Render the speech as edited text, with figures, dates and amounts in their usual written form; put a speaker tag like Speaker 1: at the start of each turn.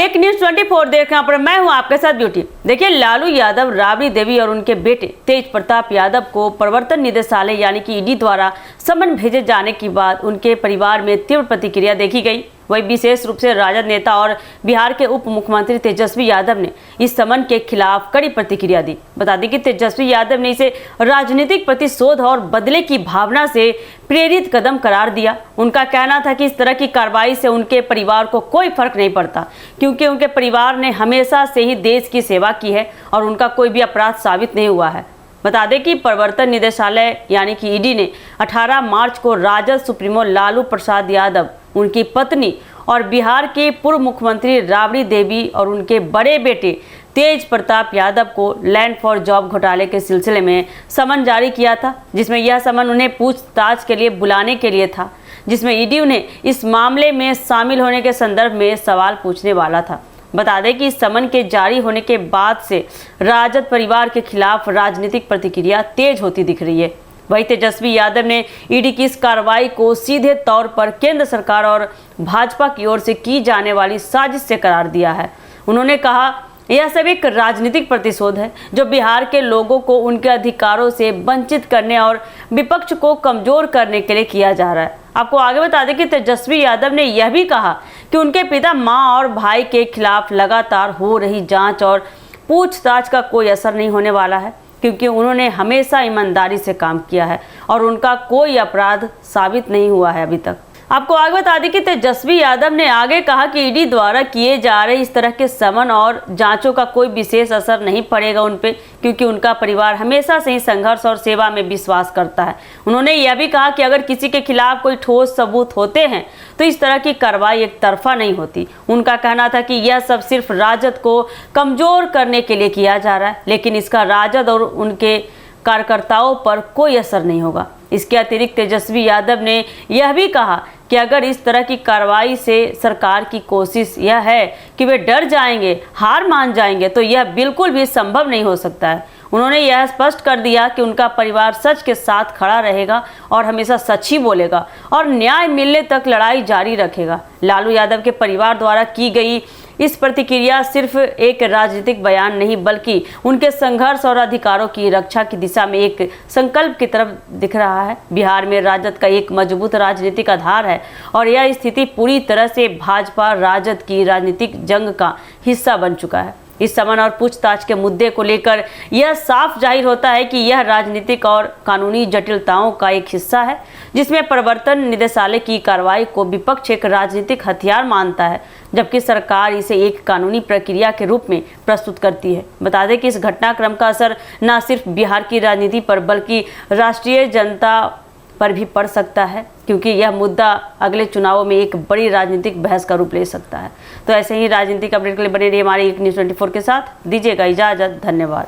Speaker 1: एक न्यूज़ 24 देखना पर मैं हूं आपके साथ ब्यूटी। देखिए, लालू यादव, राबड़ी देवी और उनके बेटे तेज प्रताप यादव को प्रवर्तन निदेशालय यानी कि ईडी द्वारा समन भेजे जाने के बाद उनके परिवार में तीव्र प्रतिक्रिया देखी गई। वही विशेष रूप से राजद नेता और बिहार के उप मुख्यमंत्री तेजस्वी यादव ने इस समन के खिलाफ कड़ी प्रतिक्रिया दी। बता दें कि तेजस्वी यादव ने इसे राजनीतिक प्रतिशोध और बदले की भावना से प्रेरित कदम करार दिया। उनका कहना था कि इस तरह की कार्रवाई से उनके परिवार को कोई फर्क नहीं पड़ता, क्योंकि उनके परिवार ने हमेशा से ही देश की सेवा की है और उनका कोई भी अपराध साबित नहीं हुआ है। बता दें कि प्रवर्तन निदेशालय यानी कि ईडी ने 18 मार्च को राजद सुप्रीमो लालू प्रसाद यादव, उनकी पत्नी और बिहार के पूर्व मुख्यमंत्री राबड़ी देवी और उनके बड़े बेटे तेज प्रताप यादव को लैंड फॉर जॉब घोटाले के सिलसिले में समन जारी किया था, जिसमें यह समन उन्हें पूछताछ के लिए बुलाने के लिए था, जिसमें ईडी उन्हें इस मामले में शामिल होने के संदर्भ में सवाल पूछने वाला था। बता दें कि इस समन के जारी होने के बाद से राजद परिवार के खिलाफ राजनीतिक प्रतिक्रिया तेज होती दिख रही है। वही तेजस्वी यादव ने ईडी की इस कार्रवाई को सीधे तौर पर केंद्र सरकार और भाजपा की ओर से की जाने वाली साजिश से करार दिया है। उन्होंने कहा, यह सब एक राजनीतिक प्रतिशोध है जो बिहार के लोगों को उनके अधिकारों से वंचित करने और विपक्ष को कमजोर करने के लिए किया जा रहा है। आपको आगे बता दें कि तेजस्वी यादव ने यह भी कहा कि उनके पिता, मां और भाई के खिलाफ लगातार हो रही जांच और पूछताछ का कोई असर नहीं होने वाला है, क्योंकि उन्होंने हमेशा ईमानदारी से काम किया है और उनका कोई अपराध साबित नहीं हुआ है अभी तक। आपको आगे बता दें कि तेजस्वी यादव ने आगे कहा कि ईडी द्वारा किए जा रहे इस तरह के समन और जांचों का कोई विशेष असर नहीं पड़ेगा उन पे, क्योंकि उनका परिवार हमेशा से ही संघर्ष और सेवा में विश्वास करता है। उन्होंने यह भी कहा कि अगर किसी के खिलाफ कोई ठोस सबूत होते हैं तो इस तरह की कार्रवाई एक तरफा नहीं होती। उनका कहना था कि यह सब सिर्फ राजद को कमजोर करने के लिए किया जा रहा है, लेकिन इसका राजद और उनके कार्यकर्ताओं पर कोई असर नहीं होगा। इसके अतिरिक्त तेजस्वी यादव ने यह भी कहा कि अगर इस तरह की कार्रवाई से सरकार की कोशिश यह है कि वे डर जाएंगे, हार मान जाएंगे, तो यह बिल्कुल भी संभव नहीं हो सकता है। उन्होंने यह स्पष्ट कर दिया कि उनका परिवार सच के साथ खड़ा रहेगा और हमेशा सच ही बोलेगा और न्याय मिलने तक लड़ाई जारी रखेगा। लालू यादव के परिवार द्वारा की गई इस प्रतिक्रिया सिर्फ एक राजनीतिक बयान नहीं, बल्कि उनके संघर्ष और अधिकारों की रक्षा की दिशा में एक संकल्प की तरफ दिख रहा है। बिहार में राजद का एक मजबूत राजनीतिक आधार है और यह स्थिति पूरी तरह से भाजपा राजद की राजनीतिक जंग का हिस्सा बन चुका है। इस समन और पूछताछ के मुद्दे को लेकर यह साफ जाहिर होता है कि यह राजनीतिक और कानूनी जटिलताओं का एक हिस्सा है, जिसमें प्रवर्तन निदेशालय की कार्रवाई को विपक्ष एक राजनीतिक हथियार मानता है, जबकि सरकार इसे एक कानूनी प्रक्रिया के रूप में प्रस्तुत करती है। बता दें कि इस घटनाक्रम का असर न सिर्फ बिहार की राजनीति पर बल्कि राष्ट्रीय जनता पर भी पड़ सकता है, क्योंकि यह मुद्दा अगले चुनावों में एक बड़ी राजनीतिक बहस का रूप ले सकता है। तो ऐसे ही राजनीतिक अपडेट के लिए बने रहिए हमारे न्यूज़ 24 के साथ। दीजिएगा इजाजत। धन्यवाद।